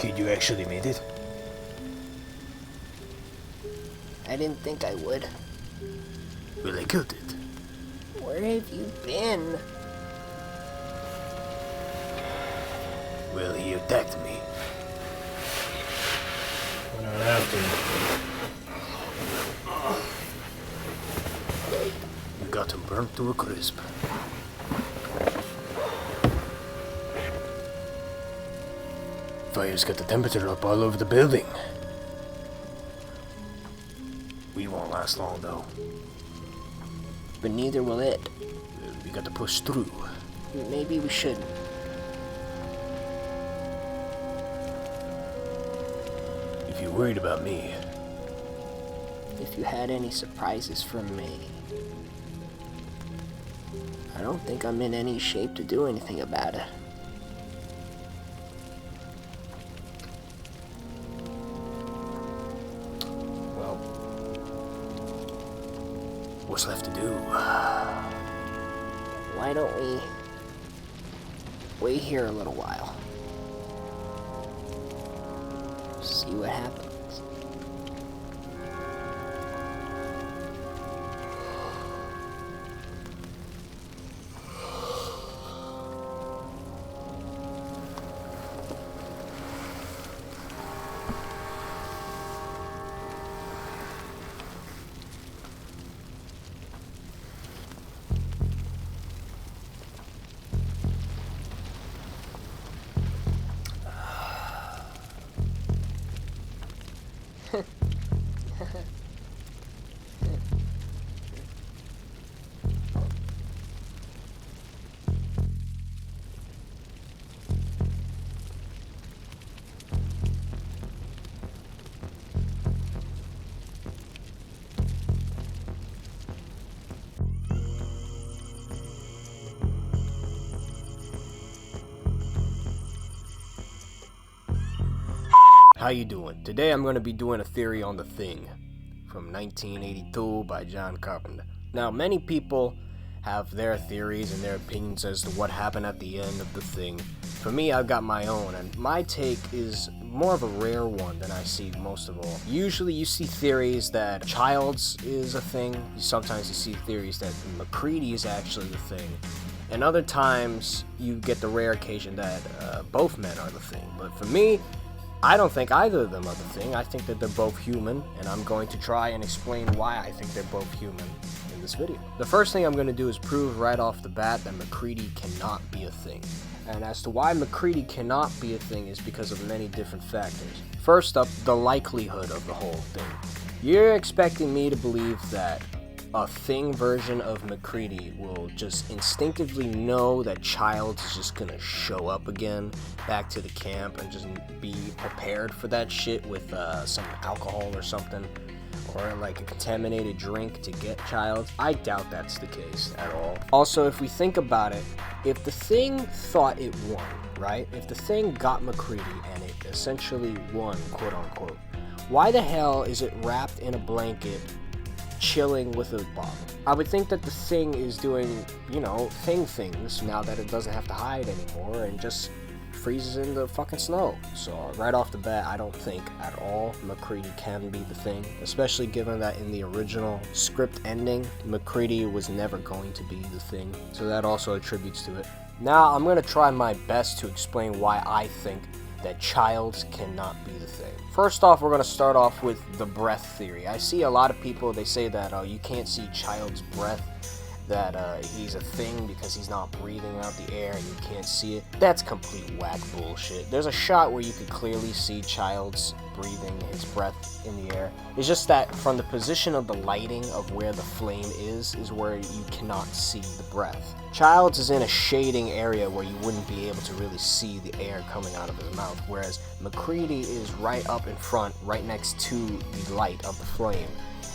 Kid, you actually made it? I didn't think I would. Well, I killed it. Where have you been? Well, he attacked me. I don't have to. You got him burnt to a crisp. Fire's got the temperature up all over the building. We won't last long, though. But neither will it. We got to push through. Maybe we shouldn't. If you're worried about me, If you had any surprises for me. I don't think I'm in any shape to do anything about it. well, what's left to do? Why don't we wait here a little while? See what happens. How you doing? Today I'm going to be doing a theory on The Thing from 1982 by John Carpenter. Now, many people have their theories and their opinions as to what happened at the end of The Thing. For me, I've got my own, and my take is more of a rare one than I see most of all. Usually you see theories that Childs is a thing. Sometimes you see theories that MacReady is actually the thing. And other times you get the rare occasion that both men are the thing. But for me, I don't think either of them are the thing. I think that they're both human, and I'm going to try and explain why I think they're both human in this video. The first thing I'm going to do is prove right off the bat that MacReady cannot be a thing. And as to why MacReady cannot be a thing is because of many different factors. First up, the likelihood of the whole thing. You're expecting me to believe that a thing version of MacReady will just instinctively know that Childs is just gonna show up again back to the camp and just be prepared for that shit with some alcohol or something, or like a contaminated drink to get Childs. I doubt that's the case at all. Also, if we think about it, if the thing thought it won, right? If the thing got MacReady and it essentially won, quote unquote, why the hell is it wrapped in a blanket chilling with a bottle? I would think that the thing is doing, things now that it doesn't have to hide anymore and just freezes in the fucking snow. So right off the bat, I don't think at all MacReady can be the thing, especially given that in the original script ending, MacReady was never going to be the thing. So that also attributes to it. Now I'm gonna try my best to explain why I think that Childs cannot be the thing. First off, we're going to start off with the breath theory. I see a lot of people, they say that you can't see Childs' breath, that he's a thing because he's not breathing out the air and you can't see it. That's complete whack bullshit. There's a shot where you could clearly see Childs breathing his breath in the air. It's just that from the position of the lighting of where the flame is where you cannot see the breath. Childs is in a shading area where you wouldn't be able to really see the air coming out of his mouth, whereas MacReady is right up in front, right next to the light of the flame,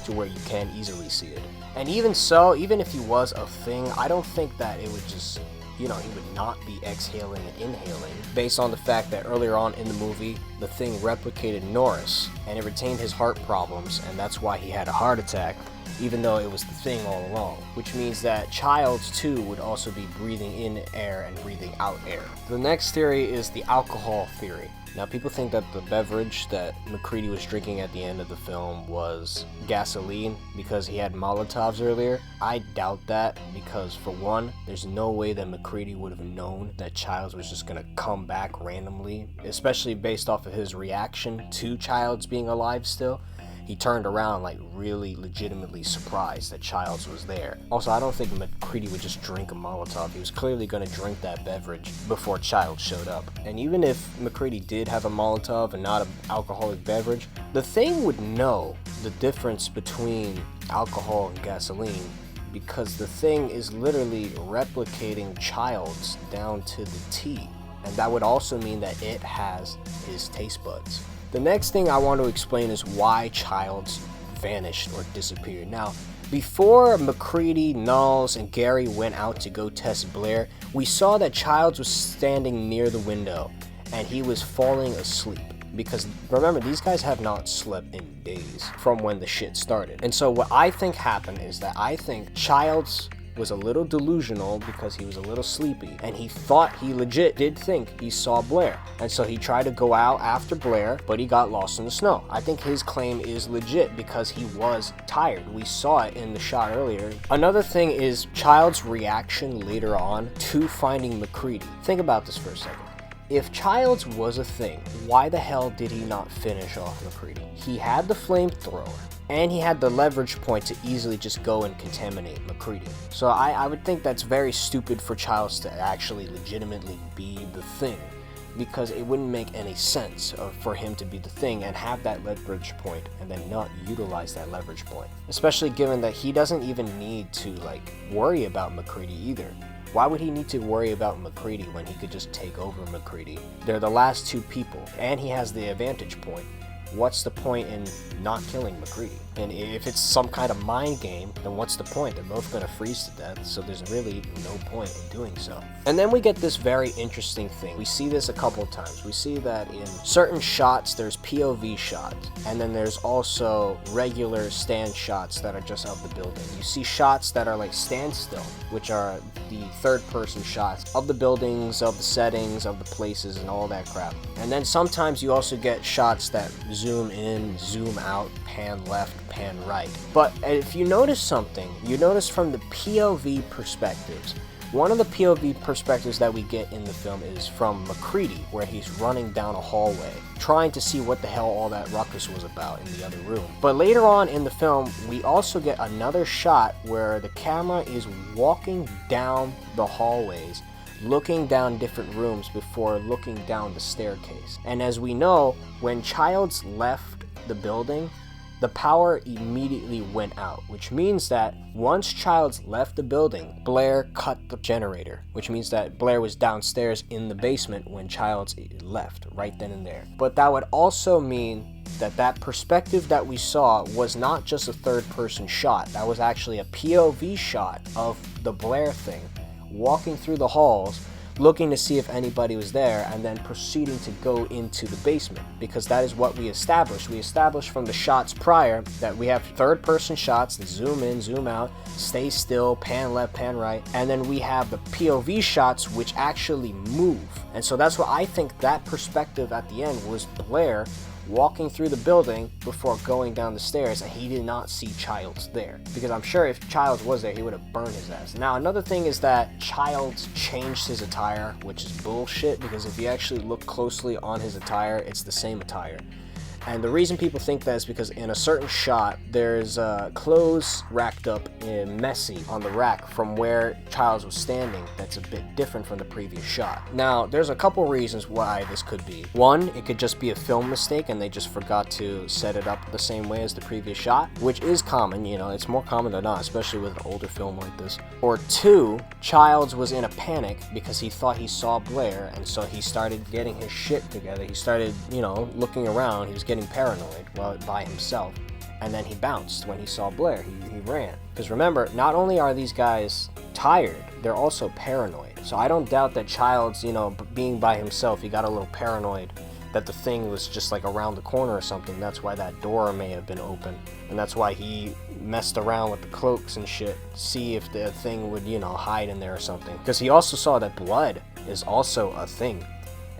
to where you can easily see it. And even so, even if he was a thing, I don't think that it would just, he would not be exhaling and inhaling, based on the fact that earlier on in the movie, the thing replicated Norris, and it retained his heart problems, and that's why he had a heart attack. even though it was the thing all along, which means that Childs too would also be breathing in air and breathing out air. The next theory is the alcohol theory. Now, people think that the beverage that MacReady was drinking at the end of the film was gasoline because he had Molotovs earlier. I doubt that because, for one, there's no way that MacReady would have known that Childs was just going to come back randomly, especially based off of his reaction to Childs being alive still. He turned around like really legitimately surprised that Childs was there. Also, I don't think MacReady would just drink a Molotov. He was clearly going to drink that beverage before Childs showed up. And even if MacReady did have a Molotov and not an alcoholic beverage, the thing would know the difference between alcohol and gasoline because the thing is literally replicating Childs down to the T. And that would also mean that it has his taste buds. The next thing I want to explain is why Childs vanished or disappeared. Now, before MacReady, Knowles, and Gary went out to go test Blair, we saw that Childs was standing near the window and he was falling asleep. Because remember, these guys have not slept in days from when the shit started. And so what I think happened is that I think Childs was a little delusional because he was a little sleepy and he thought he legit did think he saw Blair, and so he tried to go out after Blair, but he got lost in the snow. I think his claim is legit because he was tired. We saw it in the shot earlier. Another thing is Childs' reaction later on to finding MacReady. Think about this for a second. If Childs was a thing, why the hell did he not finish off MacReady? He had the flamethrower, and he had the leverage point to easily just go and contaminate MacReady. So I would think that's very stupid for Childs to actually legitimately be the thing, because it wouldn't make any sense for him to be the thing and have that leverage point and then not utilize that leverage point. Especially given that he doesn't even need to worry about MacReady either. Why would he need to worry about MacReady when he could just take over MacReady? They're the last two people, and he has the advantage point. What's the point in not killing MacReady? And if it's some kind of mind game, then what's the point? They're both going to freeze to death, so there's really no point in doing so. And then we get this very interesting thing. We see this a couple of times. We see that in certain shots, there's POV shots, and then there's also regular stand shots that are just of the building. You see shots that are like standstill, which are the third-person shots of the buildings, of the settings, of the places, and all that crap. And then sometimes you also get shots that zoom in, zoom out, pan left, pan right. But if you notice something, you notice from the POV perspectives. One of the POV perspectives that we get in the film is from MacReady, where he's running down a hallway, trying to see what the hell all that ruckus was about in the other room. But later on in the film, we also get another shot where the camera is walking down the hallways, looking down different rooms before looking down the staircase. And as we know, when Childs left the building, the power immediately went out, which means that once Childs left the building, Blair cut the generator, which means that Blair was downstairs in the basement when Childs left, right then and there. But that would also mean that that perspective that we saw was not just a third-person shot. That was actually a POV shot of the Blair thing, walking through the halls, looking to see if anybody was there, and then proceeding to go into the basement, because that is what we established. We established from the shots prior that we have third-person shots that zoom in, zoom out, stay still, pan left, pan right, and then we have the POV shots which actually move. And so that's what I think that perspective at the end was Blair walking through the building before going down the stairs, and he did not see Childs there, because I'm sure if Childs was there, he would have burned his ass. Now, another thing is that Childs changed his attire, which is bullshit, because if you actually look closely on his attire, it's the same attire. And the reason people think that is because in a certain shot, there's clothes racked up messy on the rack from where Childs was standing that's a bit different from the previous shot. Now, there's a couple reasons why this could be. One, it could just be a film mistake and they just forgot to set it up the same way as the previous shot, which is common, you know, it's more common than not, especially with an older film like this. Or two, Childs was in a panic because he thought he saw Blair, and so he started getting his shit together. He started, you know, looking around. He was getting paranoid by himself, and then he bounced when he saw Blair. He ran, because remember, not only are these guys tired, they're also paranoid. So I don't doubt that Childs, you know, being by himself, he got a little paranoid that the thing was just like around the corner or something. That's why that door may have been open, and that's why he messed around with the cloaks and shit, see if the thing would, you know, hide in there or something. Because he also saw that blood is also a thing,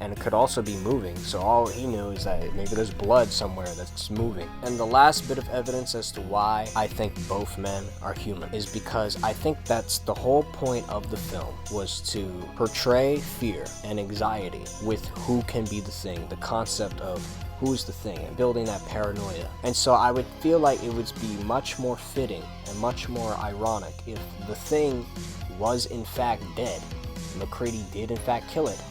and it could also be moving, so all he knew is that maybe there's blood somewhere that's moving. And the last bit of evidence as to why I think both men are human is because I think that's the whole point of the film, was to portray fear and anxiety with who can be the thing, the concept of who's the thing, and building that paranoia. And so I would feel like it would be much more fitting and much more ironic if the thing was in fact dead, McCready did in fact kill it,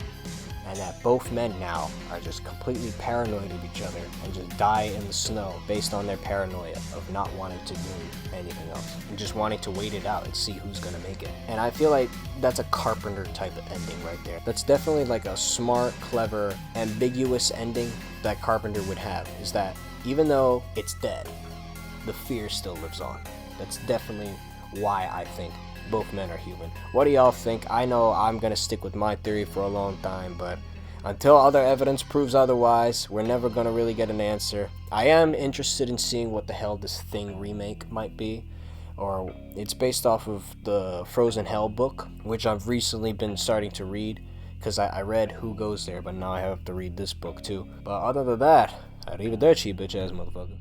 and that both men now are just completely paranoid of each other and just die in the snow based on their paranoia of not wanting to do anything else and just wanting to wait it out and see who's gonna make it. And I feel like that's a Carpenter type of ending right there. That's definitely like a smart, clever, ambiguous ending that Carpenter would have, is that even though it's dead, the fear still lives on. That's definitely why I think both men are human. What do y'all think? I know I'm gonna stick with my theory for a long time, but until other evidence proves otherwise, we're never gonna really get an answer. I am interested in seeing what the hell this Thing remake might be, or it's based off of the Frozen Hell book, which I've recently been starting to read, because I read Who Goes There, but now I have to read this book too. But other than that, arrivederci, bitch ass motherfucker.